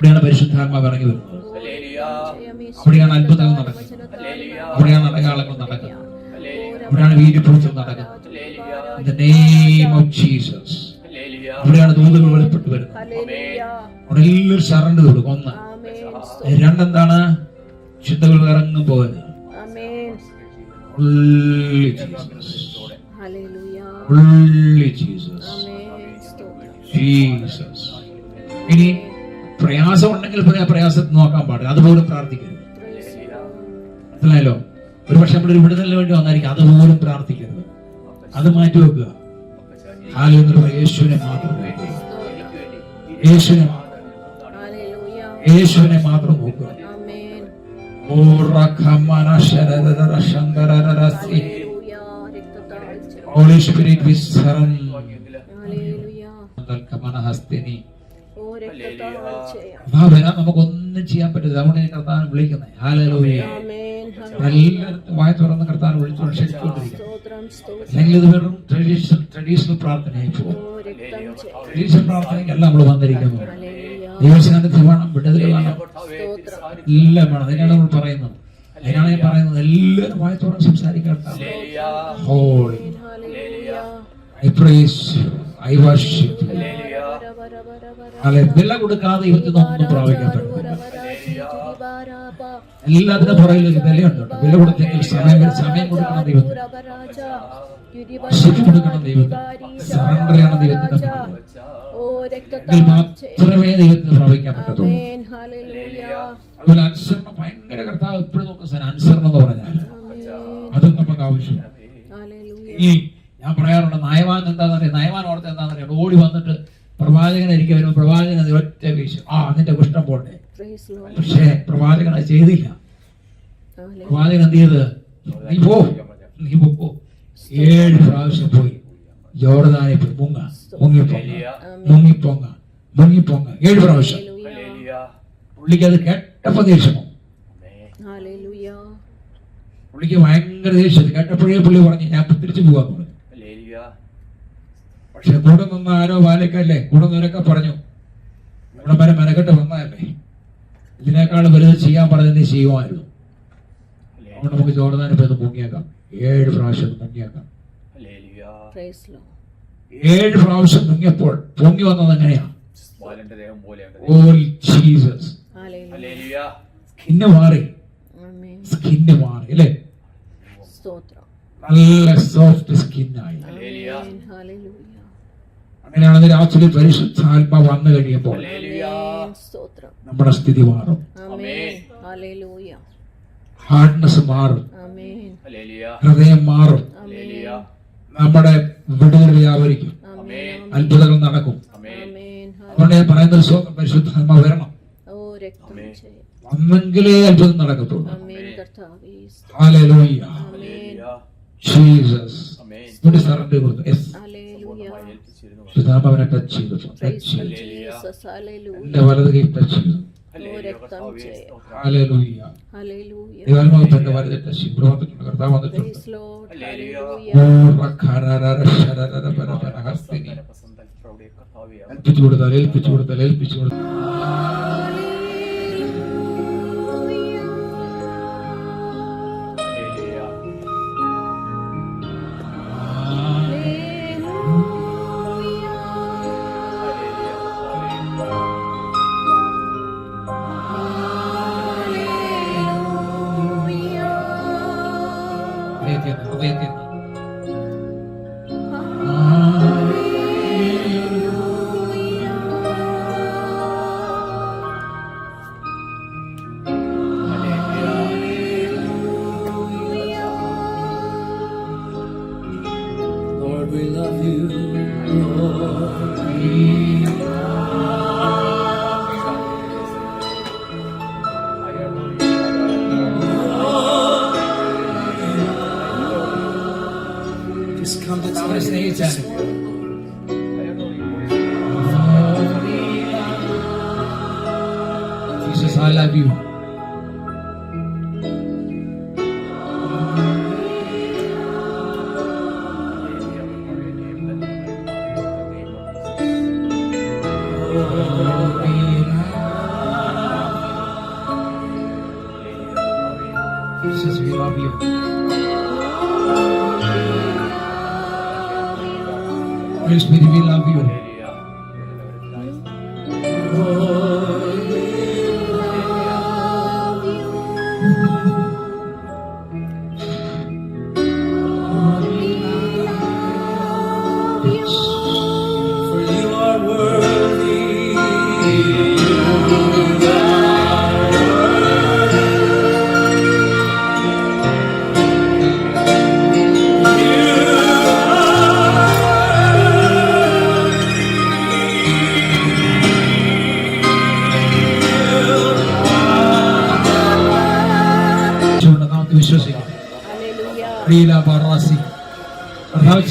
അവിടെയാണ് പരിശുദ്ധാത്മാവ് ഇറങ്ങി വരുന്നത്. അവിടെയാണ് അത്ഭുതങ്ങൾ നടക്കുന്നത്. അവിടെയാണ് അടയാളങ്ങൾ നടക്കുന്നത്. അവിടെയാണ് വീര്യപ്രവൃത്തികൾ നടക്കുന്നത്. In the name of Jesus. അവിടെയാണ് ദൂതകൾ വെളിപ്പെട്ട് വരുന്നത്. അവിടെ എല്ലാവരും സറണ്ടർ കൊടുക്കും. ഒന്ന്. രണ്ടെന്താണ്? ചിന്തകൾ ഇറങ്ങും പോകുന്നത്. Only Jesus. Only Jesus. Jesus. ഇനി പ്രയാസം ഉണ്ടെങ്കിൽ പ്രയാസത്തിൽ നോക്കാൻ പാടില്ല, അതുപോലും പ്രാർത്ഥിക്കരുത്. മനസ്സിലായല്ലോ? ഒരു പക്ഷെ നമ്മളൊരു വിടുതലിന് വേണ്ടി വന്നായിരിക്കും, അതുപോലും പ്രാർത്ഥിക്കരുത്. അത് മാറ്റി വെക്കുക. യേശുവിനെ മാത്രം നോക്കുക. യേശുവിനെ മാത്രം നോക്കുക. Holy Spirit, we surrender. നമുക്കൊന്നും ചെയ്യാൻ പറ്റില്ല. അതുകൊണ്ട് കർത്താൻ വിളിക്കുന്നത് ഹല്ലേലൂയ. എല്ലാവരും വായ തുറന്ന് കർത്താൻ വിളിച്ചുകൊണ്ട് ക്ഷണിച്ചുകൊണ്ടിരിക്കുക. അല്ലെങ്കിൽ ഇത് വെറും ട്രഡീഷണൽ പ്രാർത്ഥനയായി പോകും. ട്രഡീഷണൽ പ്രാർത്ഥനയ്ക്കല്ല നമ്മൾ വന്നിരിക്കുന്നു. ദൈവസാന്നിധ്യം വേണം, വിടുതൽ വേണം, എല്ലാം വേണം. അതിനാണ് നമ്മൾ പറയുന്നത്. അതിനാണ് ഞാൻ പറയുന്നത്, എല്ലാവരും വായ തുറന്ന് സംസാരിക്കാൻ. Holy I praise you, I worship you. വില കൊടുക്കാതെ ദൈവത്തിനൊന്നും പ്രാപിക്കാൻ പറ്റില്ല. എല്ലാത്തിനും പുറകിൽ ഒരു വിലയുണ്ട്. വില കൊടുത്തെങ്കിൽ സമയം കൊടുക്കണം ദൈവത്തിന്, കൊടുക്കണം ദൈവത്തിന്, സറണ്ടർ ചെയ്യണം ദൈവത്തിന്. മാത്രമേ ദൈവത്തിന് പ്രാപിക്കാൻ പറ്റത്തുള്ളൂ. അതുപോലെ അനുസരണം ഭയങ്കര. കർത്താവ് എപ്പോഴും നോക്കുന്ന അനുസരണം എന്ന് പറഞ്ഞാൽ അതും നമുക്ക് ആവശ്യമാണ്. ഈ ഞാൻ പറയാറുണ്ട്, നയമാൻ എന്താണെന്നറിയാം, നയമാൻ ഓർത്ത് എന്താണെന്നറിയാം, ഓടി വന്നിട്ട് പ്രവാചകനായിരിക്കും വരുമ്പോൾ പ്രവാചകൻ അത് ഒറ്റ വീശു, അതിന്റെ കുഷ്ഠം പോട്ടെ. പക്ഷേ പ്രവാചകൻ അത് ചെയ്തില്ല. പ്രവാചകൻ എന്ത് ചെയ്ത്, നീ പോ 7 പ്രാവശ്യം പോയി ജോർദാനിൽ പോയി മുങ്ങിപ്പൊങ്ങ 7 പ്രാവശ്യം. പുള്ളിക്ക് അത് കേട്ടപ്പോ ദേഷ്യമോ, പുള്ളിക്ക് ഭയങ്കര ദേഷ്യം. കേട്ടപ്പോഴേ പുള്ളി പറഞ്ഞു, ഞാൻ തിരിച്ചു പോകാന്ന് പറഞ്ഞു. പക്ഷെ കൂടെ നിന്ന് ആരോ വാലക്കല്ലേ, കൂടെ നിന്നവരൊക്കെ പറഞ്ഞു, ഇവിടെ വരെ മെനക്കെട്ട് വന്നതല്ലേ, ഇതിനേക്കാൾ വലുത് ചെയ്യാൻ പറഞ്ഞത് ചെയ്യുമായിരുന്നു. അതുകൊണ്ട് നമുക്ക് ജോർദാനിൽ പോയി മുങ്ങിയേക്കാം. 7 പ്രാവശ്യം മുങ്ങിയേക്കാം. 7 പ്രാവശ്യം മുങ്ങിയപ്പോൾ പൊങ്ങി വന്നത് എങ്ങനെയാ? സ്കിന്ന് മാറി അല്ലേ? നല്ല സോഫ്റ്റ് സ്കിന്നായി. അങ്ങനെയാണെങ്കിൽ രാത്രി പരിശുദ്ധാത്മ വന്നു കഴിയുമ്പോൾ നമ്മുടെ സ്ഥിതി മാറും, ഹാർഡ്നെസ് മാറും, ഹൃദയം മാറും, നമ്മുടെ വിടുതൽ വ്യാപരിക്കും, അത്ഭുതങ്ങൾ നടക്കും. അതുകൊണ്ട് ഞാൻ പറയുന്നത്, പരിശുദ്ധാത്മ വരണം, വന്നെങ്കിലേ അത്ഭുതം നടക്കത്തുള്ളൂ. ഹല്ലേലൂയ. ജീസസ് സറണ്ടർ കൊടുത്തു. അവനെ ടച്ച് ചെയ്തു, എന്റെ വലത് കൈ ടച്ച് ചെയ്തു. ഹല്ലേലൂയ. ദൈവാത്മാവിന്റെ വലത് ടച്ച് ചെയ്തു. കർത്താവ് വന്നിട്ടുണ്ട്. ഏൽപ്പിച്ചു കൊടുത്താൽ we love you, Lord. Just come to tell us Jesus, I love you. you. For you are worthy. വിശ്വസിക്കാം.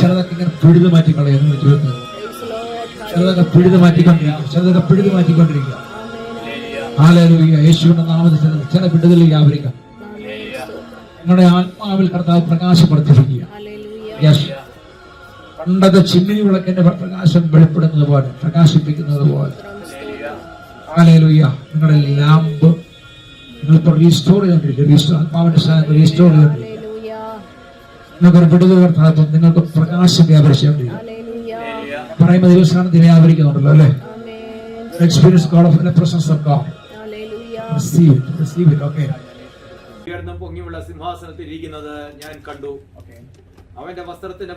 ചിലതൊക്കെ ഇങ്ങനെ പിഴുതു മാറ്റിക്കളയുന്നു ജീവിതത്തിൽ. ചിലതൊക്കെ പിഴുതു മാറ്റിക്കൊണ്ടിരിക്കുക. ചിലതൊക്കെ പിഴുതു മാറ്റിക്കൊണ്ടിരിക്കുക. ഹല്ലേലൂയ. യേശുവിന്റെ നാമത്തിൽ ചില വിടുതൽ വ്യാപരിക്കാം. നിങ്ങളുടെ ആത്മാവിൽ കർത്താവ് പ്രകാശപ്പെടുത്തിയിരിക്കുക. യെസ്, പണ്ടത്തെ ചിമ്മിനി വിളക്കിന്റെ പ്രകാശം വെളിപ്പെടുന്നത് പോലെ, പ്രകാശിപ്പിക്കുന്നത് പോലെ. ഹല്ലേലൂയ. നിങ്ങളുടെ ലാമ്പ് നിങ്ങളിപ്പോൾ റീസ്റ്റോർ ചെയ്തുകൊണ്ടിരിക്കുക. ആത്മാവിന്റെ സ്ഥാനത്ത് റീസ്റ്റോർ ചെയ്തുകൊണ്ടിരിക്കുക. നിങ്ങൾക്കൊരു വിടുതൽ കർത്താവ്, നിങ്ങൾക്ക് പ്രകാശം വ്യാപരിച്ചുകൊണ്ടിരിക്കുക. പറയുമ്പോൾ ദൈവസ്ഥാനത്ത് വ്യാപരിക്കുന്നുണ്ടല്ലോ അല്ലേ? Experience God of the presence of God. Receive it. Okay. ഉയർന്ന പൊങ്ങിയുള്ള സിംഹാസനത്തിൽ ഇരിക്കുന്നത് ഞാൻ കണ്ടു. അവന്റെ വസ്ത്രത്തിന്റെ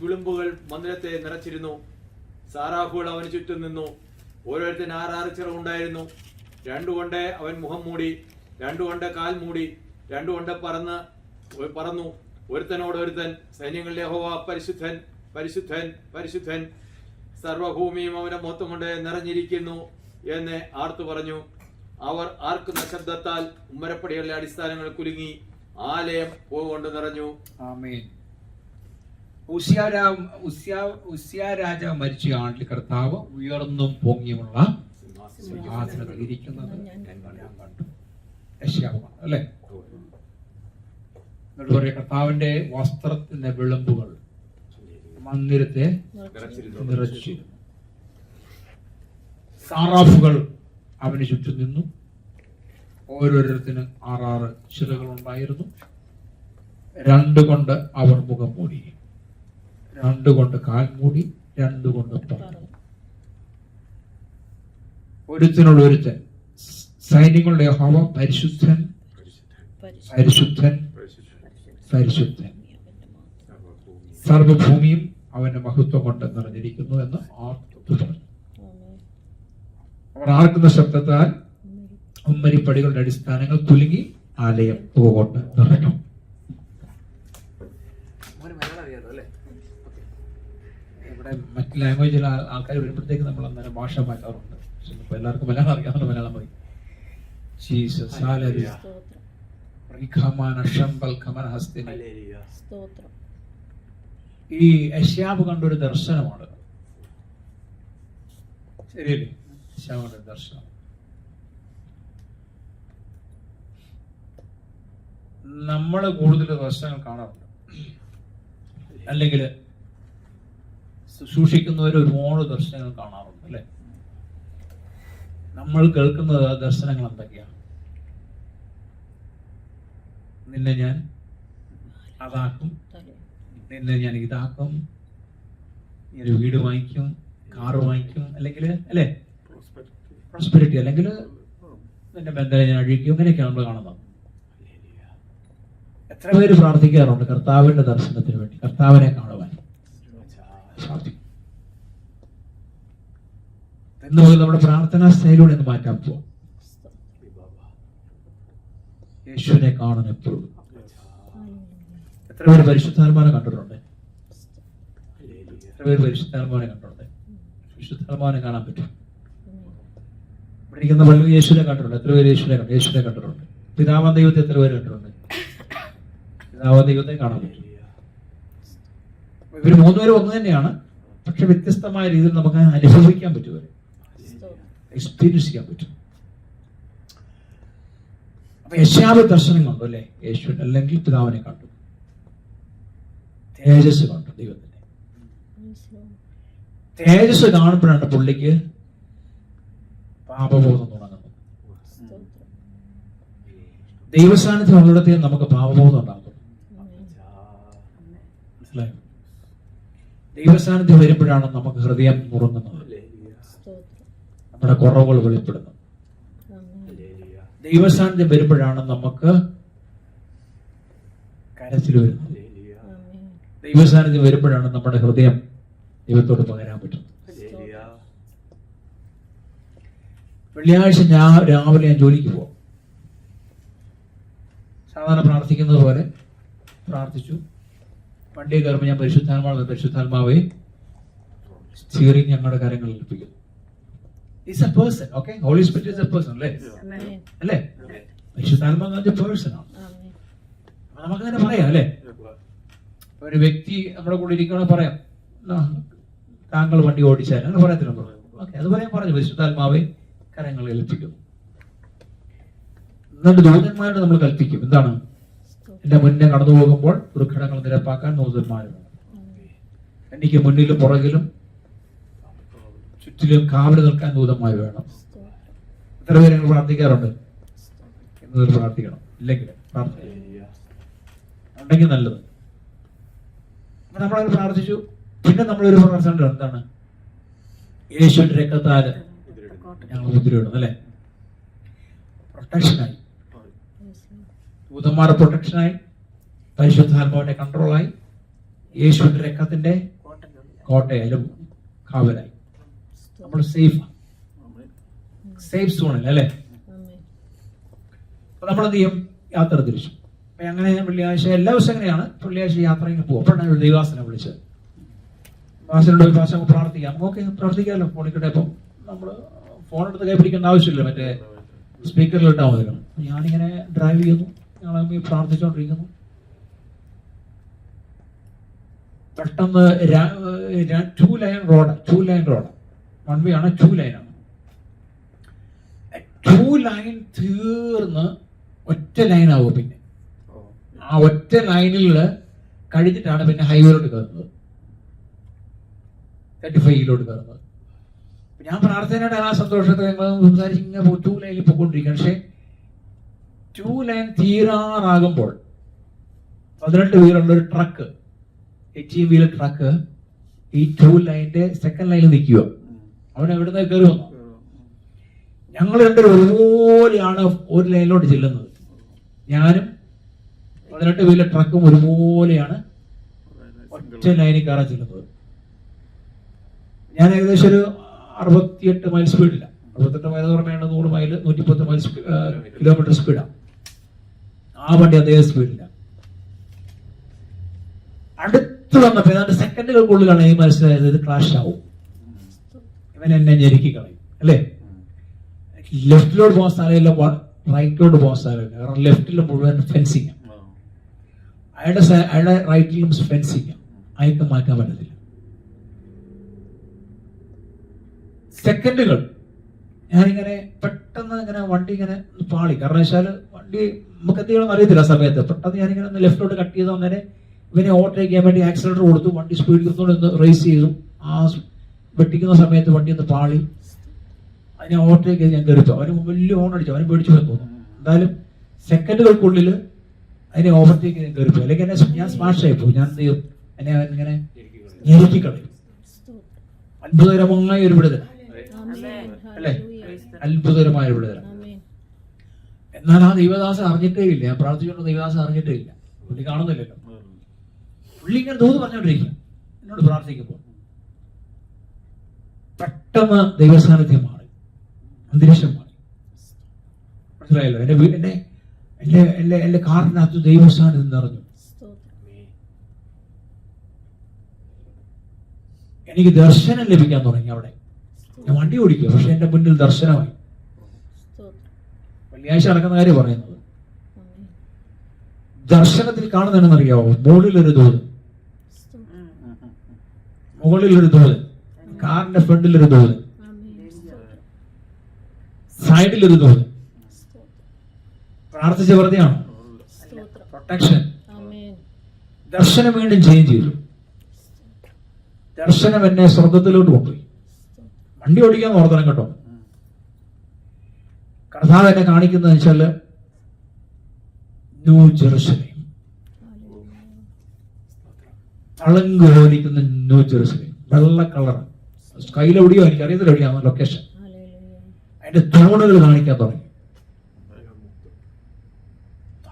വിളുമ്പുകൾ മന്ദിരത്തെ നിറച്ചിരുന്നു. സാറാഫുകൾ അവന് ചുറ്റും നിന്നു. ഓരോരുത്തരും 6 ചിറകുണ്ടായിരുന്നു. 2 കൊണ്ട് അവൻ മുഖം മൂടി, 2 കൊണ്ട് കാൽ മൂടി, 2 കൊണ്ട് പറന്നു. ഒരുത്തനോട് ഒരുത്തൻ, സൈന്യങ്ങളുടെ യഹോവ പരിശുദ്ധൻ, പരിശുദ്ധൻ, പരിശുദ്ധൻ, സർവഭൂമിയും അവന്റെ മൊത്തം കൊണ്ട് നിറഞ്ഞിരിക്കുന്നു എന്ന് ആർത്തു പറഞ്ഞു. അവർ ആർക്കുന്ന ശബ്ദത്താൽ ഉമ്മരപ്പടികളുടെ അടിസ്ഥാനങ്ങൾ കുലുങ്ങി, ആലയം പൂകൊണ്ട് നിറഞ്ഞു. ആമേൻ. ഉസ്യ രാജാവ് മരിച്ച ആണ്ടിൽ കർത്താവ് ഉയർന്നും പൊങ്ങിയുമുള്ള സിംഹാസനത്തിൽ ഇരിക്കുന്നത് ഞാൻ കണ്ടു. യെശയ്യാവ് അല്ലേ? കർത്താവിന്റെ വസ്ത്രത്തിന്റെ വിളമ്പുകൾ മന്ദിരത്തെ നിറച്ചിരുന്നു. സാറാഫുകൾ അവന് ചുറ്റും നിന്നു. ഓരോരുത്തരും 6 ചിറകുകൾ ഉണ്ടായിരുന്നു. 2 കൊണ്ട് അവർ മുഖം മൂടി, 2 കൊണ്ട് കാൽ മൂടി, 2 കൊണ്ട് പറന്നു. ഒരുത്തനോട് ഒരുത്തൻ, സൈന്യങ്ങളുടെ യഹോവ പരിശുദ്ധൻ, പരിശുദ്ധൻ, പരിശുദ്ധൻ, സർവഭൂമിയും അവന്റെ മഹത്വം കൊണ്ട് നിറഞ്ഞിരിക്കുന്നു എന്ന് ആർത്തു പറഞ്ഞു. അവർ ആർക്കുന്ന ശബ്ദത്താൽ ഉമ്മരിപ്പടികളുടെ അടിസ്ഥാനങ്ങൾ കുലുങ്ങി, ആലയം കൊണ്ട് നിറഞ്ഞു. ഇവിടെ മറ്റ് ലാംഗ്വേജിൽ ആൾക്കാർ വരുമ്പോഴത്തേക്ക് നമ്മൾ അന്നേരം ഭാഷ മാറ്റാറുണ്ട്. ഇപ്പൊ എല്ലാവർക്കും മലയാളം അറിയാവുന്ന മലയാളം മതി. Jesus hallelujah. ഈ യെശയ്യാവ് കണ്ടൊരു ദർശനമാണ്. ശരിയല്ലേ? യെശയ്യാവ് കണ്ടൊരു ദർശനം. നമ്മള് കൂടുതൽ ദർശനങ്ങൾ കാണാറുണ്ട്, അല്ലെങ്കിൽ സൂക്ഷിക്കുന്നവർ ഒരുപാട് ദർശനങ്ങൾ കാണാറുണ്ട് അല്ലെ? നമ്മൾ കേൾക്കുന്ന ദർശനങ്ങൾ എന്തൊക്കെയാണ്? നിന്നെ ഞാൻ അതാക്കും, നിന്നെ ഞാൻ ഇതാക്കും, ഒരു വീട് വാങ്ങിക്കും, കാറ് വാങ്ങിക്കും, അല്ലെങ്കിൽ അല്ലെ പ്രോസ്പെരിറ്റി, അല്ലെങ്കിൽ നിന്റെ ബന്ധനെ ഞാൻ അഴിക്കും. ഇങ്ങനെയൊക്കെയാണ് നമ്മൾ കാണുന്നത്. എത്ര പേര് പ്രാർത്ഥിക്കാറുണ്ട് കർത്താവിന്റെ ദർശനത്തിന് വേണ്ടി, കർത്താവിനെ കാണുവാൻ പ്രാർത്ഥിക്കും. എന്നുപോലെ നമ്മുടെ പ്രാർത്ഥനാ സ്റ്റൈലൂടെ ഒന്ന് മാറ്റാൻ പോവാം. യേശുവിനെ കാണുന്ന എപ്പോഴും. എത്ര പേര് പരിശുദ്ധാത്മാവിനെ കണ്ടിട്ടുണ്ട്? എത്ര പേര് പരിശുദ്ധാത്മാവിനെ കണ്ടിട്ടുണ്ട്? പരിശുദ്ധാത്മാവിനെ കാണാൻ പറ്റും. ഇവിടെ ഇരിക്കുന്ന പള്ളി യേശുവിനെ കണ്ടിട്ടുണ്ട്. എത്ര പേര് യേശുവിനെ കണ്ടിട്ടുണ്ട്? പിതാവാം ദൈവത്തെ എത്ര പേര് കണ്ടിട്ടുണ്ട്? പിതാവാം ദൈവത്തെ കാണാൻ പറ്റും. ഇവര് 3 പേരും ഒന്ന് തന്നെയാണ്, പക്ഷെ വ്യത്യസ്തമായ രീതിയിൽ നമുക്ക് അനുഭവിക്കാൻ പറ്റും, എക്സ്പീരിയൻസ് ചെയ്യാൻ പറ്റും. അപ്പൊ യെശയ്യാവ് ദർശനം കണ്ടു അല്ലെ? യേശു അല്ലെങ്കിൽ പിതാവിനെ കണ്ടു, തേജസ് കണ്ടു. ദൈവത്തിന്റെ തേജസ് കാണുമ്പോഴാണ് പുള്ളിക്ക് പാപബോധം തുടങ്ങുന്നത്. ദൈവസാന്നിധ്യം ഉള്ളിടത്തേക്ക് നമുക്ക് പാപബോധം ഉണ്ടാകും. മനസ്സിലായോ? ദൈവസാന്നിധ്യം വരുമ്പോഴാണ് നമുക്ക് ഹൃദയം നുറുങ്ങുന്നത്, നമ്മുടെ കുറവുകൾ വെളിപ്പെടുന്നത്. ദൈവസാന്നിധ്യം വരുമ്പോഴാണ് നമുക്ക് കരച്ചിൽ വരുന്നത്. ദൈവസാന്നിധ്യം വരുമ്പോഴാണ് നമ്മുടെ ഹൃദയം ദൈവത്തോട് പകരാൻ പറ്റുന്നത്. വെള്ളിയാഴ്ച രാവിലെ ഞാൻ ജോലിക്ക് പോകും. സാധാരണ പ്രാർത്ഥിക്കുന്നത് പോലെ പ്രാർത്ഥിച്ചു. വണ്ടി കയറുമ്പോൾ ഞാൻ പരിശുദ്ധാത്മാവെ സ്റ്റിയറിംഗ് ഞങ്ങളുടെ കാര്യങ്ങളിൽ ഏൽപ്പിക്കുന്നു. It's a person. Okay, holy spirit is a person. അല്ലേ? പരിശുദ്ധാത്മാവ് പേഴ്സൺ ആണ്. നമുക്ക് തന്നെ പറയാം അല്ലേ? ഒരു വ്യക്തി നമ്മുടെ കൂടെ ഇരിക്കണമെന്ന് പറയാം, താങ്കൾ വണ്ടി ഓടിച്ചാൽ അങ്ങനെ പറയത്തില്ല. ഓക്കെ, അതുപോലെ ഞാൻ പറഞ്ഞു പരിശുദ്ധാത്മാവെ കരങ്ങൾ ഏൽപ്പിക്കുന്നു. എന്നിട്ട് ദൂതന്മാരോട് നമ്മൾ കൽപ്പിക്കും. എന്താണ്? എന്റെ മുന്നേ കടന്നു പോകുമ്പോൾ ദുർഘടങ്ങൾ നിരപ്പാക്കാൻ ദൂതന്മാർ വേണം. എനിക്ക് മുന്നിലും പുറകിലും ചുറ്റിലും കാവല് നിൽക്കാൻ ദൂതന്മാർ വേണം. എത്ര പേര് നിങ്ങൾ പ്രാർത്ഥിക്കാറുണ്ട്? എന്നതിൽ പ്രാർത്ഥിക്കണം. ഇല്ലെങ്കിൽ ഉണ്ടെങ്കിൽ നല്ലത്. അപ്പൊ നമ്മളത് പ്രാർത്ഥിച്ചു. പിന്നെ നമ്മളൊരു പ്രാർത്ഥന എന്താണ്? യേശുവിന്റെ രക്തത്താൽ ഞങ്ങൾ മുദ്രയിടും. അല്ലെ? പ്രൊട്ടക്ഷനായി, ദൂതന്മാരുടെ പ്രൊട്ടക്ഷനായി, പരിശുദ്ധാത്മാവിന്റെ കൺട്രോളായി, യേശുവിന്റെ രക്തത്തിന്റെ കോട്ടയായാലും കാവലായി. നമ്മൾ സേഫ് സോണിൽ അല്ലെ? അപ്പൊ നമ്മളെന്ത് ചെയ്യും? യാത്ര തിരിച്ചു. അപ്പൊ അങ്ങനെ വെള്ളിയാഴ്ച എല്ലാ ദിവസവും എങ്ങനെയാണ് വെള്ളിയാഴ്ച യാത്ര ഇങ്ങനെ പോകും. അപ്പോഴാണ് ഒരു ദൈവാസനെ വിളിച്ചത്. ദൈവാസനോട് ഒരു പ്രാവശ്യം പ്രാർത്ഥിക്കാം. ഓക്കെ, പ്രാർത്ഥിക്കാമല്ലോ ഫോണിക്കട്ടെ. അപ്പം നമ്മള് ഫോൺ എടുത്ത് കൈ പിടിക്കേണ്ട ആവശ്യമില്ല, മറ്റേ സ്പീക്കറിൽ ഇട്ടാൽ മതിയല്ലോ. ഞാനിങ്ങനെ ഡ്രൈവ് ചെയ്യുന്നു, ഞങ്ങൾ പ്രാർത്ഥിച്ചുകൊണ്ടിരിക്കുന്നു. പെട്ടെന്ന് 2 ലൈൻ റോഡ് 1 വേ ആണ്, 2 ലൈനാണ്. 2 ലൈൻ തീർന്ന് ഒറ്റ ലൈനാവും. പിന്നെ ആ ഒറ്റ ലൈനിൽ കഴിഞ്ഞിട്ടാണ് പിന്നെ ഹൈവേയിലോട്ട് കയറുന്നത്, 35 കയറുന്നത്. ഞാൻ പ്രാർത്ഥനയുടെ ആ സന്തോഷത്തെ ഞങ്ങൾ സംസാരിച്ച് ഇങ്ങനെ 2 ലൈനിൽ പോയിക്കൊണ്ടിരിക്കുകയാണ്. പക്ഷെ 2 ലൈൻ തീരാറാകുമ്പോൾ 18 വീലുള്ള ഒരു ട്രക്ക്, 18 വീലർ ട്രക്ക് ഈ 2 ലൈനിന്റെ സെക്കൻഡ് ലൈനിൽ നിൽക്കുക. അവൻ എവിടുന്ന് കയറി വന്നു. ഞങ്ങൾ രണ്ടുപേരും ഒരുപോലെയാണ് ഒരു ലൈനിലോട്ട് ചെല്ലുന്നത്. ഞാനും 18 വീലർ ട്രക്കും ഒരുപോലെയാണ് ഒറ്റ ലൈനിൽ കയറാൻ ചെല്ലുന്നത്. ഞാൻ ഏകദേശം ഒരു 68 മൈൽ സ്പീഡില്ല. 68 മൈൽ എന്ന് പറഞ്ഞാൽ 100 മൈൽ 110 മൈൽ കിലോമീറ്റർ സ്പീഡാണ്. ആ വണ്ടി അതേ സ്പീഡില്ല. അടുത്ത് വന്നപ്പോ ഏതാണ്ട് സെക്കൻഡുകൾക്കുള്ളിലാണ് എനിക്ക് മനസ്സിലായത് ഇത് ക്രാഷ് ആവും, ഇവൻ എന്നെ ഞെരുക്കി കളയും. അല്ലേ? ലെഫ്റ്റിലോട്ട് പോകാൻ സ്ഥലമില്ല, റൈറ്റിലോട്ട് പോകാൻ സ്ഥലമില്ല. കാരണം ലെഫ്റ്റിൽ മുഴുവൻ ഫെൻസിങ്, അയാളുടെ റൈറ്റിലും ഫെൻസിങ്, അയക്ക് മാറ്റാൻ പറ്റത്തില്ല. സെക്കൻഡുകൾ ഞാനിങ്ങനെ പെട്ടെന്ന് ഇങ്ങനെ വണ്ടി ഇങ്ങനെ പാളി. കാരണം വെച്ചാൽ വണ്ടി നമുക്ക് എന്തെങ്കിലും അറിയത്തില്ല സമയത്ത്. പെട്ടെന്ന് ഞാനിങ്ങനെ ലെഫ്റ്റിലോട്ട് കട്ട് ചെയ്ത് അങ്ങനെ ഇവനെ ഓവർടേക്ക് ചെയ്യാൻ വേണ്ടി ആക്സിലേറ്റർ കൊടുത്തു. വണ്ടി സ്പീഡിൽ ഒന്ന് റേസ് ചെയ്തു. ആ വെട്ടിക്കുന്ന സമയത്ത് വണ്ടി ഒന്ന് പാളി. അതിനെ ഓവർടേക്ക് ചെയ്ത് ഞാൻ കയറിപ്പോ. അവന് വലിയ ഹോൺ അടിച്ചു, അവന് പേടിച്ചു പോയി തോന്നുന്നു. എന്തായാലും സെക്കൻഡുകൾക്കുള്ളിൽ അതിനെ ഓവർടേക്ക് ചെയ്ത് കയറിപ്പോ. അല്ലെങ്കിൽ എന്നെ ഞാൻ സ്മാഷ് ആയിപ്പോ. ഞാൻ എന്ത് ചെയ്യും? എന്നെ ഇങ്ങനെ ഞെരുക്കി കളയും. അത്ഭുതകരമായ ഒരു വിടുതൽ അല്ലേ? അത്ഭുതകരമായ ഒരു വിടുതൽ. എന്നാൽ ആ ദൈവദാസൻ അറിഞ്ഞിട്ടേ ഇല്ല. ഞാൻ പ്രാർത്ഥിച്ചുകൊണ്ട് ദൈവദാസൻ അറിഞ്ഞിട്ടേ ഇല്ല. പുള്ളി കാണുന്നില്ലല്ലോ. പുള്ളി ഇങ്ങനെ തോന്നു പറഞ്ഞോണ്ടിരിക്കുക എന്നോട് പ്രാർത്ഥിക്കുമ്പോൾ. പെട്ടെന്ന് ദൈവസാന്നിധ്യം മാറി, അന്തരീക്ഷം മാറി. മനസ്സിലായല്ലോ? എന്റെ കാറിനകത്ത് ദൈവസാന്നിധ്യം നിറഞ്ഞു. എനിക്ക് ദർശനം ലഭിക്കാൻ തുടങ്ങി. അവിടെ ഞാൻ വണ്ടി ഓടിക്കുക, പക്ഷെ എന്റെ മുന്നിൽ ദർശനമായി. വെള്ളിയാഴ്ച നടക്കുന്ന കാര്യം പറയുന്നത്. ദർശനത്തിൽ കാണുന്നതെന്നറിയാവോ? മുകളിലൊരു ദൂത്, കാറിന്റെ ഫ്രണ്ടിലൊരു ദൂത്, സൈഡിലൊരു ദൂത്. പ്രാർത്ഥിച്ച വെറുതെയാണോ? പ്രൊട്ടക്ഷൻ. ദർശനം വീണ്ടും ചേഞ്ച് ചെയ്തു. ദർശനം എന്നെ സ്വർഗത്തിലോട്ട് കൊണ്ടുപോയി. വണ്ടി ഓടിക്കാൻ ഓർത്തണം കേട്ടോ. കർത്താവ് എന്നെ കാണിക്കുന്നത് വെച്ചാല് ന്യൂ ജെറുസലേം. തളങ്ക് പോലിരിക്കുന്ന ന്യൂ ജെറുസലേം, വെള്ള കളർ, സ്കൈലെവിടെയോ എനിക്കറിയത്തില്ല എവിടെയാണ് ലൊക്കേഷൻ. അതിന്റെ തൂണുകൾ കാണിക്കാൻ തുടങ്ങി.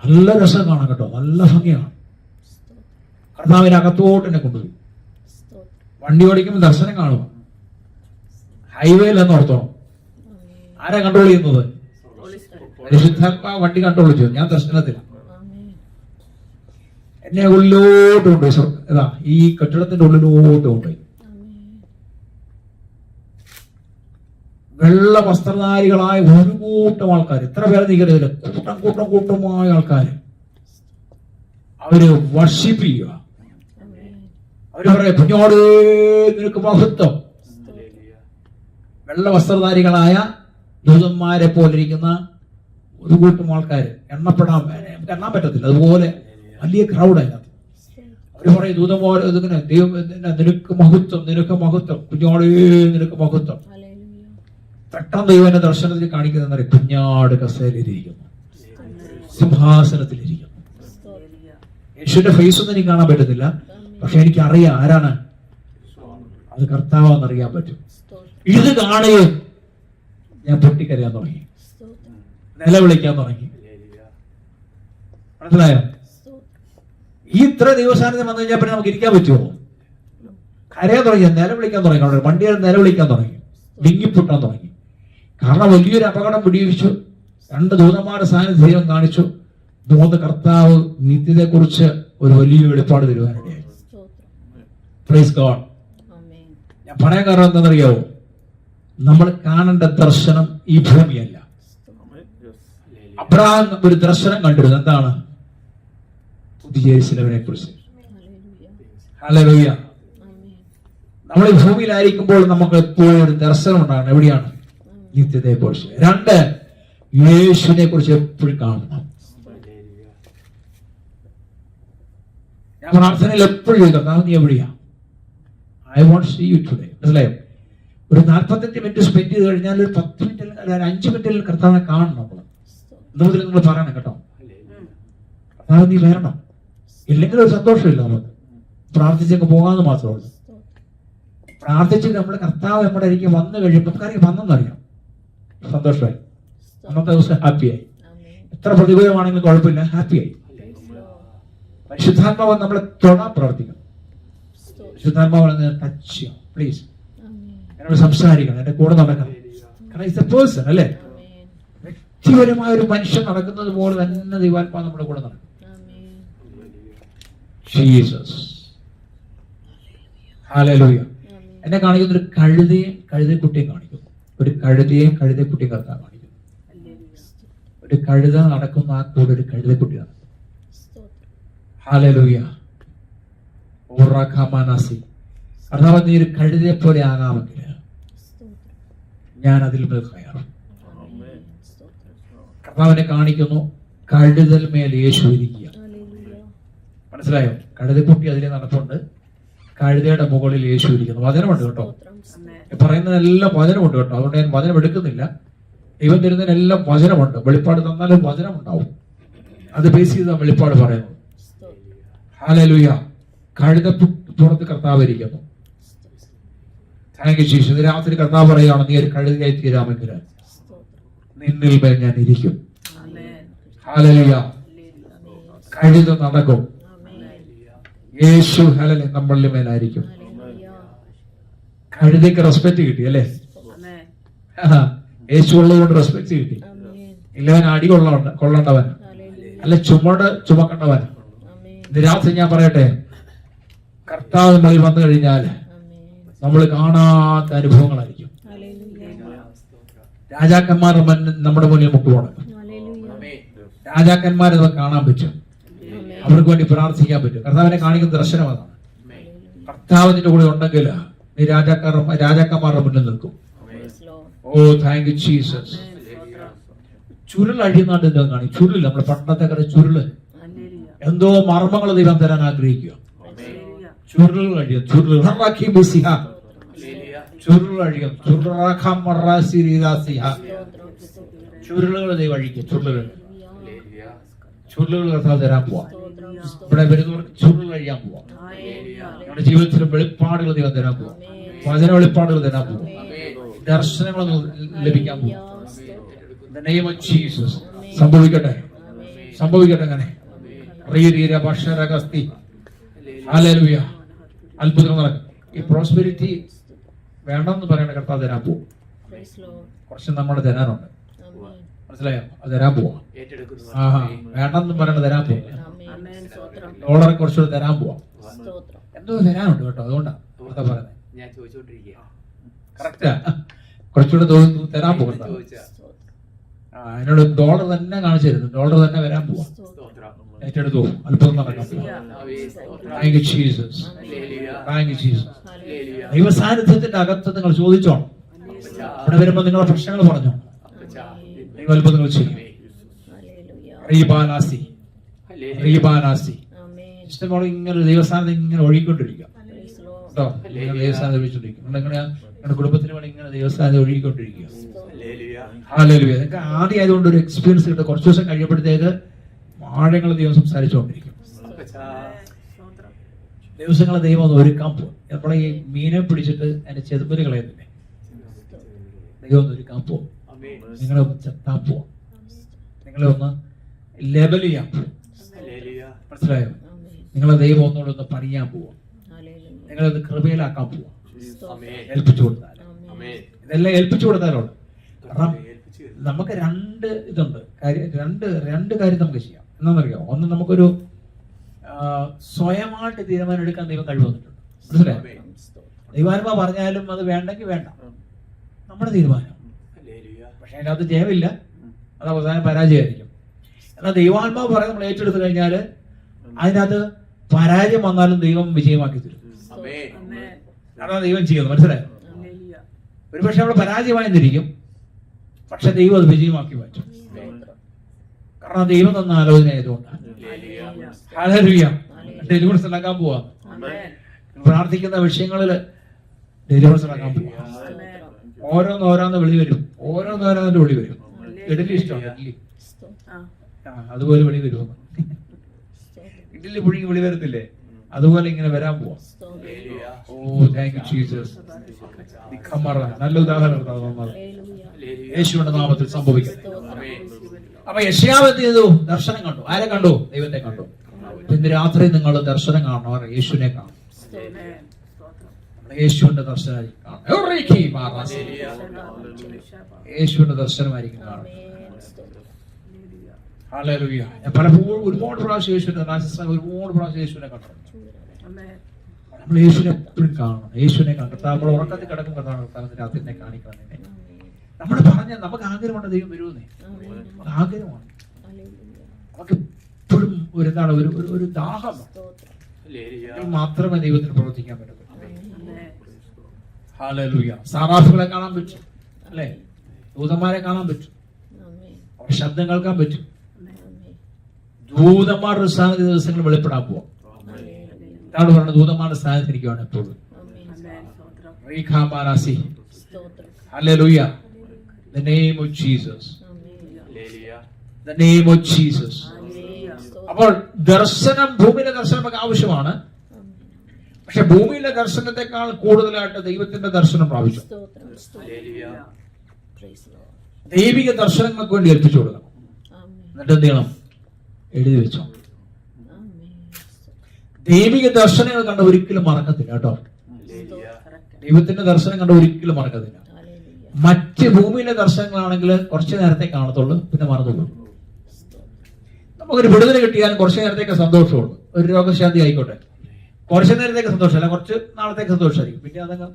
നല്ല രസം കാണാം കേട്ടോ, നല്ല ഭംഗിയാണ്. കർത്താവിന്റെ അകത്തോട്ട് എന്നെ കൊണ്ടുപോയി. വണ്ടി ഓടിക്കുമ്പോൾ ദർശനം കാണുക, ഹൈവേയിൽ എന്ന് ഓർത്തോണം. ആരാ കൺട്രോൾ ചെയ്യുന്നത്? പരിശുദ്ധാത്മാവ് വണ്ടി കൺട്രോൾ ചെയ്യും. ഞാൻ ദർശനത്തില്ല. എന്നെ ഉള്ളിലോട്ട് കൊണ്ടുപോയി, ഇതാ ഈ കെട്ടിടത്തിന്റെ ഉള്ളിലോട്ട് കൊണ്ടുപോയി. വെള്ള വസ്ത്രധാരികളായ ഒരു കൂട്ടം ആൾക്കാർ, എത്ര പേരെ നീക്കരുതില്ല, കൂട്ടമായ ആൾക്കാർ. അവര് വർഷിപ്പ് ചെയ്യുക. അവര് പറയാ, കുഞ്ഞോട് നിനക്ക് മഹത്വം. വെള്ള വസ്ത്രധാരികളായ ദൂതന്മാരെ പോലിരിക്കുന്ന ഒരു കൂട്ടം ആൾക്കാർ, നമുക്ക് എണ്ണാൻ പറ്റത്തില്ല, അതുപോലെ വലിയ ക്രൗഡ് അതിനകത്ത്. അവര് പറയും, ദൂതം പോലെ ഇതിങ്ങനെ, ദൈവം നിനക്ക് മഹത്വം, നിനക്ക് മഹത്വം, കുഞ്ഞോട് നിനക്ക് മഹത്വം. പെട്ടെന്ന് ദൈവന്റെ ദർശനത്തിൽ കാണിക്കുന്ന കുഞ്ഞാട് കസേരയിലിരിക്കുന്നു, സിംഹാസനത്തിലിരിക്കുന്നു. യേശുവിന്റെ ഫേസ് ഒന്നും എനിക്ക് കാണാൻ പറ്റത്തില്ല, പക്ഷെ എനിക്കറിയാം ആരാണ് അത്. കർത്താവെന്നറിയാൻ പറ്റും. ഇത് കാണുകയും ഞാൻ പൊട്ടിക്കരയാൻ തുടങ്ങി, നിലവിളിക്കാൻ തുടങ്ങി. മനസ്സിലായോ? ഈ ഇത്ര ദിവസാനത്തിന് വന്നു കഴിഞ്ഞാൽ പിന്നെ നമുക്ക് ഇരിക്കാൻ പറ്റുമോ? കരയാൻ തുടങ്ങി, നിലവിളിക്കാൻ തുടങ്ങി, വണ്ടിയിൽ നിലവിളിക്കാൻ തുടങ്ങി, വിങ്ങിപ്പൊട്ടാൻ തുടങ്ങി. കാരണം വലിയൊരു അപകടം പിടിവിച്ചു. 2 ദൂതന്മാരുടെ സാന്നിധ്യം കാണിച്ചു. 3 കർത്താവ് നിത്യത്തെ കുറിച്ച് ഒരു വലിയ വെളിപ്പാട് തരുവാനിടയായി. Praise God. ഞാൻ പറയാൻ കാരണം എന്താണെന്നറിയാവോ? നമ്മൾ കാണേണ്ട ദർശനം ഈ ഭൂമിയല്ല. അബ്രഹാം ഒരു ദർശനം കണ്ടിരുന്നു. എന്താണ്? പുതിയ യെരൂശലേമിനെ കുറിച്ച്. ഹല്ലേലൂയ. നമ്മൾ ഈ ഭൂമിയിലായിരിക്കുമ്പോൾ നമുക്ക് എപ്പോഴും ഒരു ദർശനം ഉണ്ടാകണം. എവിടെയാണ്? നിത്യതയെ കുറിച്ച്. 2, യേശുവിനെ കുറിച്ച് എപ്പോഴും കാണണം. ഞാൻ പ്രാർത്ഥനയിൽ എപ്പോഴും ചോദിക്കാം, നീ എവിടെയാ? I want see you today. മനസ്സിലായോ? ഒരു 45 മിനിറ്റ് സ്പെൻഡ് ചെയ്ത് കഴിഞ്ഞാൽ ഒരു 10 മിനിറ്റിൽ അല്ലെങ്കിൽ 5 മിനിറ്റിൽ കർത്താവിനെ കാണണം. നമ്മൾ നിങ്ങൾ പറയണം കേട്ടോ, കർത്താവ് നീ വരണം. ഇല്ലെങ്കിൽ ഒരു സന്തോഷമില്ല. നമുക്ക് പ്രാർത്ഥിച്ചൊക്കെ പോകാമെന്ന് മാത്രമേ ഉള്ളൂ. പ്രാർത്ഥിച്ചിട്ട് നമ്മുടെ കർത്താവ് നമ്മുടെ അരികെ വന്നു കഴിയുമ്പോൾ നമുക്കറിയാം വന്നെന്നറിയാം, സന്തോഷമായി, അന്നത്തെ ദിവസം ഹാപ്പിയായി. എത്ര പ്രതികൂലമാണെങ്കിലും കുഴപ്പമില്ല, ഹാപ്പിയായി. പരിശുദ്ധാത്മാവ് നമ്മളെ തൊടാൻ പ്രവർത്തിക്കണം. പരിശുദ്ധാത്മാവ് ടച്ച് ചെയ്യാം. പ്ലീസ് എന്നോട് സംസാരിക്കണം, എന്റെ കൂടെ നടക്കണം. കാരണം ഇറ്റ്സ് എ പേഴ്സൺ അല്ലേ? വ്യക്തിപരമായ ഒരു മനുഷ്യൻ നടക്കുന്നത് പോലെ തന്നെ ദൈവാത്മാവ് നമ്മുടെ കൂടെ നടക്കും. ജീസസ്. ഹല്ലേലൂയ. എന്നെ കാണിക്കുന്ന ഒരു കഴുതയും കഴുതക്കുട്ടിയും കാണിക്കുന്നു. ഒരു കഴുതയും കഴുതക്കുട്ടിയും കർത്താവ് കാണിക്കുന്നു. ഒരു കഴുത നടക്കുന്ന ആ കൂടെ ഒരു കഴുതക്കുട്ടി നടക്കും. ഹല്ലേലൂയ. കർത്താവ് നീ ഒരു കഴുതയെ പോലെ ആകാമെങ്കിൽ ഞാൻ അതിൽ മേൽ കയറും. കർത്താവിനെ കാണിക്കുന്നു. കഴുതൽ മേൽ യേശു ഇരിക്കുക. മനസ്സിലായോ? കഴുതക്കുട്ടി അതിലെ നടപ്പുണ്ട്, കഴുതയുടെ മുകളിൽ യേശു ഇരിക്കുന്നു. വചനമുണ്ട് കേട്ടോ, പറയുന്നതെല്ലാം വചനമുണ്ട് കേട്ടോ. അതുകൊണ്ട് ഞാൻ വചനം എടുക്കുന്നില്ല. ദൈവം തരുന്നതിനെല്ലാം വചനമുണ്ട്. വെളിപ്പാട് തന്നാലും വചനം ഉണ്ടാവും. അത് ബേസ് ചെയ്ത വെളിപ്പാട് പറയുന്നു. ഹല്ലേലൂയ. കഴുതപ്പുറത്ത് കർത്താവ് ഇരിക്കുന്നു. Thank you Jesus. ഇത് രാത്രി കർത്താവ് പറയുകയാണ്, നീ ഒരു കഴുതയായി തീരാമെങ്കിൽ നിന്നിൽ മേൽ ഞാൻ ഇരിക്കും. ഹല്ലേലൂയ. കഴുത നടക്കും. യേശു ഹല്ലേലൂയ നമ്മളുടെ മേലായിരിക്കും. കഴുതയ്ക്ക് റെസ്പെക്ട് കിട്ടി അല്ലേ? യേശു ഉള്ളതുകൊണ്ട് റെസ്പെക്ട് കിട്ടി. ഇല്ലവൻ അടി കൊള്ളേണ്ടവൻ അല്ല, ചുമക്കേണ്ടവൻ. ഇത് രാത്രി ഞാൻ പറയട്ടെ, കർത്താവ് നമ്മളിൽ വന്നു കഴിഞ്ഞാൽ നമ്മൾ കാണാത്ത അനുഭവങ്ങളായിരിക്കും. രാജാക്കന്മാർ നമ്മുടെ മുന്നിൽ മുട്ടുകൊടുക്കും. രാജാക്കന്മാരെ കാണാൻ പറ്റും, അവർക്ക് വേണ്ടി പ്രാർത്ഥിക്കാൻ പറ്റും. കർത്താവിനെ കാണിക്കുന്ന ദർശനം അതാണ്. കർത്താവിന്റെ കൂടെ ഉണ്ടെങ്കിൽ നീ രാജാക്കന്മാരുടെ മുന്നിൽ നിൽക്കും. ഓ താങ്ക് യു ജീസസ്. ചുരുൾ അഴിയുന്നാണ്ട് എന്താ കാണി? ചുരുൾ, നമ്മുടെ പണ്ടത്തെ കഥ ചുരുള്, എന്തോ മർമ്മങ്ങൾ ദൈവം തരാൻ ആഗ്രഹിക്കുക. ചുരുളുകൾ അഴിയും, ചുരുളുകൾ അഴിയും, ചുരുളുകൾ ദൈവം അഴിക്കും. ചുരുളുകൾ ചുരുളുകൾ കർത്താവ് തരാൻ പോവാം. ഇവിടെ വരുന്നവർക്ക് ചുരുൾ കഴിയാൻ പോവാം. നമ്മുടെ ജീവിതത്തിലെ വെളിപ്പാടുകൾ ദൈവം തരാൻ പോവാം. വചന വെളിപ്പാടുകൾ തരാൻ പോവാം. ദർശനങ്ങൾ ലഭിക്കാൻ പോവാം. In the name of Jesus. സംഭവിക്കട്ടെ, സംഭവിക്കട്ടെ. അങ്ങനെ ഹല്ലേലൂയ. അത്ഭുതം നടക്കും. ഈ പ്രോസ്പെരിറ്റി വേണമെന്ന് പറയണ കർത്താവ് തരാൻ പോവും. കുറച്ച് നമ്മൾ തരാനുണ്ട്, മനസ്സിലായോ? അത് തരാൻ പോവാ. വേണ്ടെന്ന് പറയണ തരാൻ പോവാ. ഡോളറെ കുറച്ചുകൂടെ തരാൻ പോവാം. എന്തോ തരാനുണ്ട് കേട്ടോ, അതുകൊണ്ടാണ് പറയുന്നത്. ഞാൻ ചോദിച്ചോണ്ടിരിക്കുക. കറക്റ്റാ, കുറച്ചുകൂടെ തരാൻ പോകുന്നുണ്ട്. അതിനോട് ഡോളർ തന്നെ കാണിച്ചു തരുന്നു. ഡോളർ തന്നെ വരാൻ പോവാ. ഏറ്റെടുത്തു. അത്ഭുതം നടക്കാൻ പോവാ. Thank you Jesus, thank you Jesus. ദൈവസാന്നിധ്യത്തിന്റെ അകത്ത് നിങ്ങൾ ചോദിച്ചോണം. അവിടെ വരുമ്പോ നിങ്ങളുടെ പ്രശ്നങ്ങൾ പറഞ്ഞോ. ദൈവം അത്ഭുതങ്ങൾ ചെയ്യും. ഇഷ്ടംപോലെ ഇങ്ങനെ ദൈവസ്ഥാനത്ത് ഇങ്ങനെ ഒഴുകിക്കൊണ്ടിരിക്കുക കേട്ടോ. ദൈവസ്ഥാനത്ത് ഒഴിച്ചോണ്ടിരിക്കും. നിങ്ങളുടെ കുടുംബത്തിന് വേണ്ടി ഇങ്ങനെ ദൈവസ്ഥാനത്ത് ഒഴുകിക്കൊണ്ടിരിക്കുക. ഹല്ലേലൂയ. നിങ്ങൾക്ക് ആദ്യം ആയതുകൊണ്ട് ഒരു എക്സ്പീരിയൻസ് കിട്ടും. കുറച്ച് ദിവസം കഴിയുമ്പോഴത്തേക്ക് ആഴങ്ങൾ ദൈവം സംസാരിച്ചുകൊണ്ടിരിക്കും. ദിവസങ്ങളെ ദൈവം ഒന്ന് ഒരുക്കാൻ പോകും. നമ്മളെ ഈ മീനെ പിടിച്ചിട്ട് അതിന്റെ ചെതുമ്പല് കളയുന്നില്ലേ, ദൈവം ഒന്ന് ഒരുക്കാൻ പോകും. നിങ്ങളെ ഒന്ന് ചെത്താൻ പോവാം. നിങ്ങളെ ഒന്ന് ലെവൽ ചെയ്യാൻ പോവും. മനസ്സിലായോ? നിങ്ങളെ ദൈവം ഒന്നുകൂടെ ഒന്ന് പണിയാൻ പോവാം. നിങ്ങളെ ഒന്ന് കൃപയിലാക്കാൻ പോവാം. ഏൽപ്പിച്ചു കൊടുത്താൽ, ഇതെല്ലാം ഏൽപ്പിച്ചു കൊടുത്താലുണ്ട്. കാരണം നമുക്ക് രണ്ട് ഇതുണ്ട്. രണ്ട് കാര്യം നമുക്ക് ചെയ്യാം. എന്താണെന്നറിയാം? ഒന്ന്, നമുക്കൊരു സ്വയമായിട്ട് തീരുമാനം എടുക്കാൻ ദൈവം കഴിവ് വന്നിട്ടുണ്ട്. മനസ്സിലായോ? ദൈവാത്മാ പറഞ്ഞാലും അത് വേണ്ടെങ്കിൽ വേണ്ട, നമ്മുടെ തീരുമാനം. പക്ഷെ അതിനകത്ത് ജയമില്ല, അത് അവസാനം പരാജയമായിരിക്കും. എന്നാൽ ദൈവാത്മാവ് പറയാൻ നമ്മൾ ഏറ്റെടുത്തു കഴിഞ്ഞാൽ അതിനകത്ത് പരാജയം വന്നാലും ദൈവം വിജയമാക്കി തരും. അതാണ് ദൈവം ചെയ്യുന്നത്. മനസ്സിലായോ? ഒരുപക്ഷെ നമ്മൾ പരാജയമായിരിക്കും, പക്ഷെ ദൈവം അത് വിജയമാക്കി മാറ്റും. കാരണം ദൈവം തന്ന ആലോചന ആയതുകൊണ്ടാണ്. ഹല്ലേലൂയ. ഡെലിവറൻസ് ഉണ്ടാക്കാൻ പോവാ. പ്രാർത്ഥിക്കുന്ന വിഷയങ്ങളിൽ ഡെലിവറൻസ് ഉണ്ടാക്കാൻ പോവാ. ഓരോന്ന് വിളി വരും. ഓരോന്നോരോന്നിന്റെ വിളി വരും. ഇഡലി ഇഷ്ടമാണ്, ഇഡലി. അതുപോലെ വിളി വരും. ഇഡലി പുഴുങ്ങി വിളി വരത്തില്ലേ, അതുപോലെ ഇങ്ങനെ വരാൻ പോവാ. ഓ താങ്ക് യു ജീസസ്. നല്ല ഉദാഹരണം തന്നത് യേശുവിന്റെ നാമത്തിൽ സംഭവിക്കുന്നത്. അപ്പൊ യശയ്യാവ് എന്ത് ചെയ്തു? ദർശനം കണ്ടു. ആരെ കണ്ടു? ദൈവത്തെ കണ്ടു. ഇന്ന് രാത്രി നിങ്ങൾ ദർശനം കാണണം. യേശുവിനെ കാണും. യേശുവിന്റെ ദർശനമായിരിക്കും കാണും. യേശുവിന്റെ ദർശനമായിരിക്കും കാണും. ഹല്ലേലൂയ. ഞാൻ പലപ്പോഴും ഒരുപാട് പ്രാവശ്യം യേശുവിനെ കണ്ടു. നമ്മൾ യേശുവിനെ എപ്പോഴും കാണണം. യേശുവിനെ കണ്ടിട്ട് നമ്മൾ ഉറക്കത്തിൽ കിടക്കും. കർത്താവ് രാത്രി എന്നെ കാണിക്കണം. നമ്മൾ പറഞ്ഞ നമുക്ക് ആഗ്രഹമാണ് ദൈവം വരുമെന്നേ. ആഗ്രഹമാണ്. നമുക്ക് എപ്പോഴും എന്താണ് ഒരു ദാഹം മാത്രമേ ദൈവത്തിന് പ്രവർത്തിക്കാൻ പറ്റൂ. ഹല്ലേലൂയ. സാറാഫുകളെ കാണാൻ പറ്റും, അല്ലെ? ദൂതന്മാരെ കാണാൻ പറ്റും, അവരുടെ ശബ്ദം കേൾക്കാൻ പറ്റും. ദൂതന്മാരുടെ സ്ഥാനത്ത് ദിവസങ്ങൾ വെളിപ്പെടാൻ പോവാം. എന്താണ് പറയുന്നത്? ദൂതന്മാരുടെ സ്ഥാനത്തിരിക്കുകയാണ് എപ്പോഴും. Hallelujah. The name of Jesus. The name of Jesus. അപ്പോൾ ദർശനം, ഭൂമിയിലെ ദർശനം നമുക്ക് ആവശ്യമാണ്. പക്ഷെ ഭൂമിയിലെ ദർശനത്തെക്കാൾ കൂടുതലായിട്ട് ദൈവത്തിന്റെ ദർശനം പ്രാപിച്ചു. ദൈവിക ദർശനങ്ങൾക്ക് വേണ്ടി ഏൽപ്പിച്ചു കൊടുക്കണം. എന്നിട്ട് എന്ത് ചെയ്യണം? എഴുതി വെച്ചോ. ദൈവിക ദർശനങ്ങൾ കണ്ട ഒരിക്കലും മറക്കത്തില്ല കേട്ടോ. ദൈവത്തിന്റെ ദർശനം കണ്ട ഒരിക്കലും മറക്കത്തില്ല. മറ്റ് ഭൂമിയിലെ ദർശനങ്ങളാണെങ്കിൽ കുറച്ചു നേരത്തെ കാണത്തുള്ളൂ, പിന്നെ മറന്നുപോകും. നമുക്കൊരു വിടുതൽ കിട്ടിയാലും കുറച്ചു നേരത്തേക്ക് സന്തോഷമുള്ളൂ. ഒരു രോഗശാന്തി ആയിക്കോട്ടെ, കുറച്ചു നേരത്തേക്ക് സന്തോഷമല്ല, കുറച്ച് നാളത്തേക്ക് സന്തോഷമായിരിക്കും, പിന്നെ അതങ്ങ്.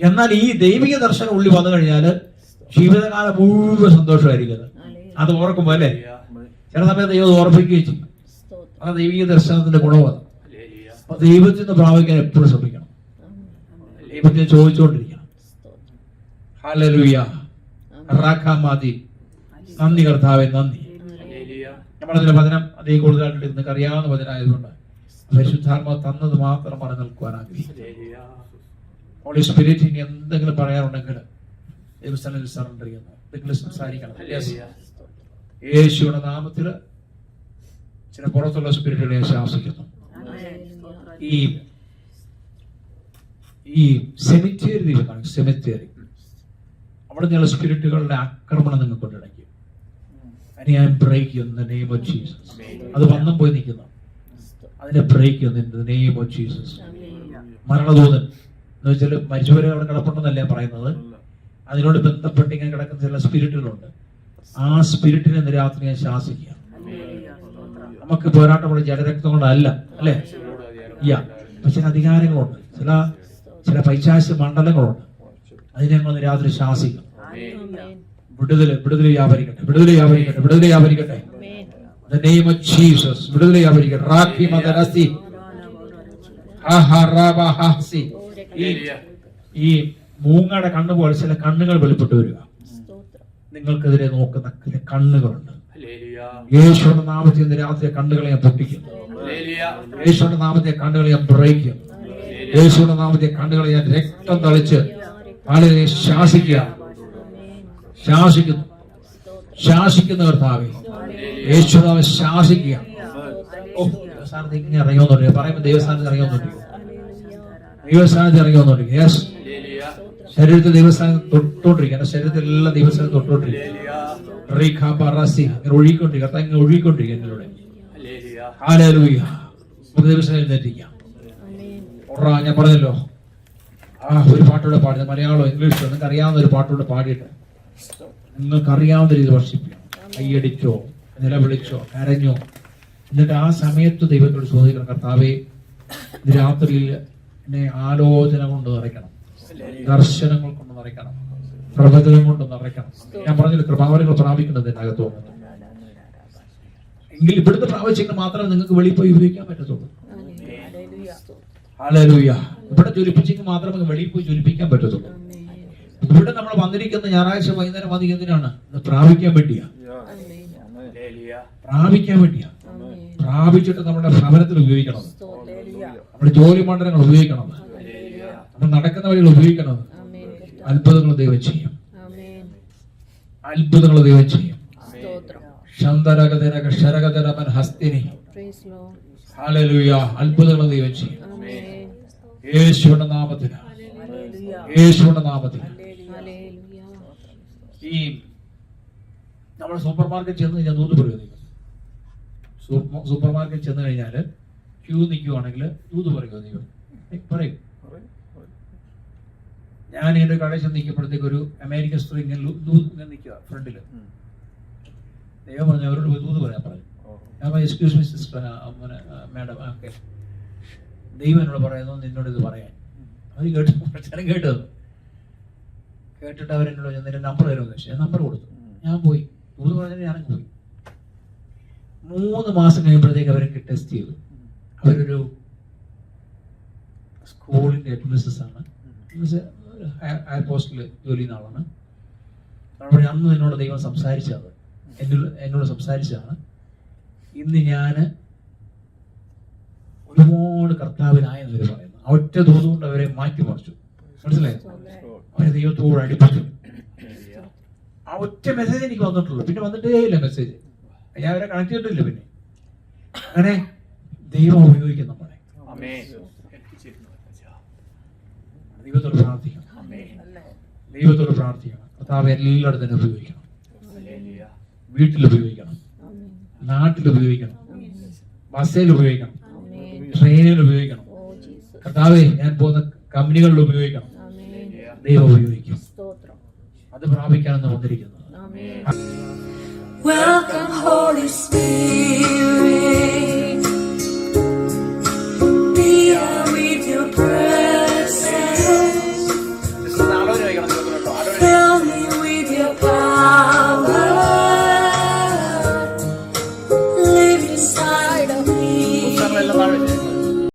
എന്നാൽ ഈ ദൈവിക ദർശനം ഉള്ളിൽ വന്നു കഴിഞ്ഞാൽ ജീവിതകാലം മുഴുവൻ സന്തോഷമായിരിക്കും. അത് ഓർക്കുമ്പോ അല്ലേ, ചില സമയത്ത് ദൈവം ഓർപ്പിക്കുകയും ചെയ്യും. ആ ദൈവിക ദർശനത്തിന്റെ ഗുണമാണ്. അപ്പൊ ദൈവത്തിൽ നിന്ന് പ്രാപിക്കാൻ എപ്പോഴും ശ്രമിക്കണം. ദൈവത്തിന് ചോദിച്ചുകൊണ്ടിരിക്കണം. ഹല്ലേലൂയ. റാഖാമാദി. നന്ദി കർത്താവേ, നന്ദി. നമ്മളതിന്റെ വചനം അധികം കൂടുതലായിട്ട് നിങ്ങൾക്ക് അറിയാവുന്ന വചനമായതുകൊണ്ട് പരിശുദ്ധാത്മാവ് തന്നത് മാത്രം പറഞ്ഞു നിൽക്കുവാൻ ആഗ്രഹിക്കുന്നു. ഹോളി സ്പിരിറ്റ് ഇനി എന്തെങ്കിലും പറയാനുണ്ടെങ്കിൽ ദൈവസ്ഥനിൽ സറണ്ടർ ചെയ്യുന്നു. നിങ്ങൾ സംസാരിക്കണം. യേശുവിന്റെ നാമത്തിൽ ചില പുറത്തുള്ള സ്പിരിറ്റുകളെ ശാസിക്കുന്നു. ഈ സെമിത്തേരി ദൈവമാണ്. സെമിത്തേരി അവിടെ നിന്നുള്ള സ്പിരിറ്റുകളുടെ ആക്രമണം നിങ്ങൾക്ക് കൊണ്ടിടയ്ക്കും. ഞാൻ ബ്രേക്ക് ചെയ്യുന്ന നെയിം ഓഫ് ജീസസ്. അത് വന്നും പോയി നിൽക്കുന്നു, അതിനെ ബ്രേക്ക് ചെയ്യുന്ന നെയിം ഓഫ് ജീസസ്. മരണദൂതൻ എന്ന് വെച്ചാൽ മരിച്ചവരെ അവിടെ കിടപ്പുണ്ടെന്നല്ല പറയുന്നത്, അതിനോട് ബന്ധപ്പെട്ട് ഇങ്ങനെ കിടക്കുന്ന ചില സ്പിരിറ്റുകളുണ്ട്. ആ സ്പിരിറ്റിനെ ഇന്ന് രാത്രി ഞാൻ ശാസിക്കുക. നമുക്ക് പോരാട്ടമുള്ള ജഡരക്തം കൊണ്ടല്ല, അല്ലേ? പക്ഷെ അധികാരങ്ങളുണ്ട്, ചില പൈശാചിക മണ്ഡലങ്ങളുണ്ട്. അതിനെ ഞങ്ങൾ രാത്രി ശാസിക്കും. വിടുതല് വ്യാപരിക്കട്ടെ, വിടുതല് വ്യാപരിക്കട്ടെ, വിടുതല് വ്യാപരിക്കട്ടെ. The name of Jesus. വിടുതല് വ്യാപരിക്കട്ടെ. Rakhi മദരസി ഹഹറബഹസി. ഈ മൂങ്ങയുടെ കണ്ണ് പോലെ ചില കണ്ണുകൾ വെളിപ്പെട്ടു വരിക. നിങ്ങൾക്കെതിരെ നോക്കുന്ന ചില കണ്ണുകളുണ്ട്. യേശുവിന്റെ നാമത്തിൽ ഇന്ന് രാത്രി കണ്ണുകളെ ഞാൻ പൊട്ടിക്കുന്നു. യേശുവിന്റെ നാമത്തെ കണ്ണുകളെ ഞാൻ ബ്രേക്ക് ചെയ്യുന്നു. യേശുവിന്റെ നാമത്തെ കണ്ണുകളെ ഞാൻ രക്തം തളിച്ച് ആളുകളെ ശാസിക്കുന്ന കർത്താവേ, യേശുനാമം ശാസിക്കുക. ദൈവസ്ഥാനത്ത് ഇങ്ങനെ ഇറങ്ങിയോന്നുണ്ട് പറയുമ്പോൾ ദൈവസ്ഥാനത്ത് ഇറങ്ങിയോന്നുണ്ട്. യെസ്, ശരീരത്തിൽ ദൈവസ്ഥാനം തൊട്ടോണ്ടിരിക്കുക. എന്റെ ശരീരത്തിലെല്ലാം ദൈവസ്ഥാനം തൊട്ടോണ്ടിരിക്കുക. ഒഴുകിക്കൊണ്ടിരിക്കുക. കർത്താവ് ഇങ്ങനെ ഒഴുകിക്കൊണ്ടിരിക്കുക എന്നിലൂടെ. ഹല്ലേലൂയ. ദൈവസ്ഥാനം എഴുന്നേറ്റിരിക്കാം. ഞാൻ പറഞ്ഞല്ലോ, ഒരു പാട്ടൂടെ പാടുന്നത് മലയാളമോ ഇംഗ്ലീഷോ നിങ്ങൾക്ക് അറിയാവുന്ന ഒരു പാട്ടൂടെ പാടിയിട്ട് നിങ്ങൾക്ക് അറിയാവുന്ന രീതിയിൽ വർഷിപ്പിക്കണം. കൈയടിച്ചോ, നിലവിളിച്ചോ, കരഞ്ഞോ, എന്നിട്ട് ആ സമയത്ത് ദൈവത്തോട് ചോദിക്കണം, കർത്താവേ ഇത് രാത്രിയിൽ എന്നെ ആലോചന കൊണ്ട് നിറയ്ക്കണം, ദർശനങ്ങൾ കൊണ്ട് നിറയ്ക്കണം, പ്രവചനം കൊണ്ട് നിറയ്ക്കണം. ഞാൻ പറഞ്ഞില്ല, കൃപാവരങ്ങൾ പ്രാപിക്കുന്നത് അതിനകത്ത് തോന്നുന്നു. എങ്കിൽ ഇവിടുത്തെ പ്രാവശ്യങ്ങൾ മാത്രമേ നിങ്ങൾക്ക് വെളിയിൽ പോയി ഉപയോഗിക്കാൻ പറ്റത്തുള്ളൂ. ഹല്ലേലൂയ. ഇവിടെ ജ്വലിപ്പിച്ചെങ്കിൽ മാത്രമേ വെളിയിൽ പോയി ജ്വലിപ്പിക്കാൻ പറ്റത്തുള്ളൂ. ഇവിടെ നമ്മൾ വന്നിരിക്കുന്ന ഞായറാഴ്ച വൈകുന്നേരം വന്നിരിക്കുന്നതിനാണ് പ്രാപിക്കാൻ വേണ്ടിയാ. പ്രാപിച്ചിട്ട് നമ്മുടെ ഭവനത്തിൽ ഉപയോഗിക്കണം, നമ്മുടെ ജോലി മണ്ഡലങ്ങൾ ഉപയോഗിക്കണം, നമ്മൾ നടക്കുന്ന വഴികൾ ഉപയോഗിക്കണം. അത്ഭുതങ്ങൾ ദൈവം ചെയ്യും. ഹല്ലേലൂയ. അത്ഭുതങ്ങൾ ദൈവം ചെയ്യും. യേശുവിന്റെ നാമത്തിൽ. ഈ നമ്മൾ സൂപ്പർ മാർക്കറ്റ് ചെന്ന് കഴിഞ്ഞാൽ ദൂത് പറയുക. സൂപ്പർ മാർക്കറ്റ് ചെന്ന് കഴിഞ്ഞാൽ ക്യൂ നിൽക്കുവാണെങ്കിൽ ദൂത് പറയുക. ദൈവം പറയും. ഞാൻ എന്റെ കടയിൽ ചെന്ന് നിൽക്കുമ്പോഴത്തേക്ക് ഒരു അമേരിക്കൻ സ്ത്രീ ഇങ്ങനെ നിൽക്കുക ഫ്രണ്ടില്. ദൈവം പറഞ്ഞു അവരോട് പോയി ദൂത് പറയാൻ പറയും. ഞാൻ പറഞ്ഞു, excuse me sister, madam, okay, ദൈവം എന്നോട് പറയുന്നു നിന്നോട് ഇത് പറയാൻ. അവർ കേട്ടിട്ട് അവരെന്നോട് എന്റെ നമ്പർ തരുമെന്ന് വെച്ചാൽ ഞാൻ നമ്പർ കൊടുത്തു. ഞാൻ പോയി ദൂത് പറഞ്ഞാൽ ഞാനങ്ങ് പോയി. 3 മാസം കഴിയുമ്പോഴത്തേക്ക് അവരൊക്കെ ടെസ്റ്റ് ചെയ്തു. അവരൊരു സ്കൂളിന്റെ അഡ്മിനിസ്ട്രേറ്റർ ആണ്, എയർ പോസ്റ്റിൽ ജോലി ചെയ്യുന്ന ആളാണ്. അന്ന് എന്നോട് ദൈവം സംസാരിച്ചത്, എന്നോട് സംസാരിച്ചതാണ്. ഇന്ന് ഞാൻ ഒരുപാട് കർത്താവിനായെന്ന് അവർ പറയുന്നു. ഒറ്റ ദൂത് കൊണ്ട് അവരെ മാറ്റിമറിച്ചു. മനസ്സിലായോ? അവരെ ദൈവത്തോട് അടുപ്പിച്ചു. ആ ഒറ്റ മെസ്സേജ് എനിക്ക് വന്നിട്ടുള്ളൂ, പിന്നെ വന്നിട്ടേ ഇല്ല മെസ്സേജ്. ഞാൻ അവരെ കണക്ട് ചെയ്തിട്ടില്ല. പിന്നെ അങ്ങനെ ദൈവം ഉപയോഗിക്കും നമ്മളെ. ദൈവത്തോട് പ്രാർത്ഥിക്കണം. കർത്താവ് എല്ലായിടത്തും തന്നെ ഉപയോഗിക്കണം. വീട്ടിൽ ഉപയോഗിക്കണം, നാട്ടിൽ ഉപയോഗിക്കണം, ബസ്സിൽ ഉപയോഗിക്കണം, ട്രെയിനിൽ ഉപയോഗിക്കണം. കർത്താവേ ഞാൻ പോകുന്ന കമ്പനികളിൽ ഉപയോഗിക്കണം. ദൈവം ഉപയോഗിക്കും. അത് പ്രാപിക്കാനെന്ന് വന്നിരിക്കുന്നത്. Welcome, Holy Spirit.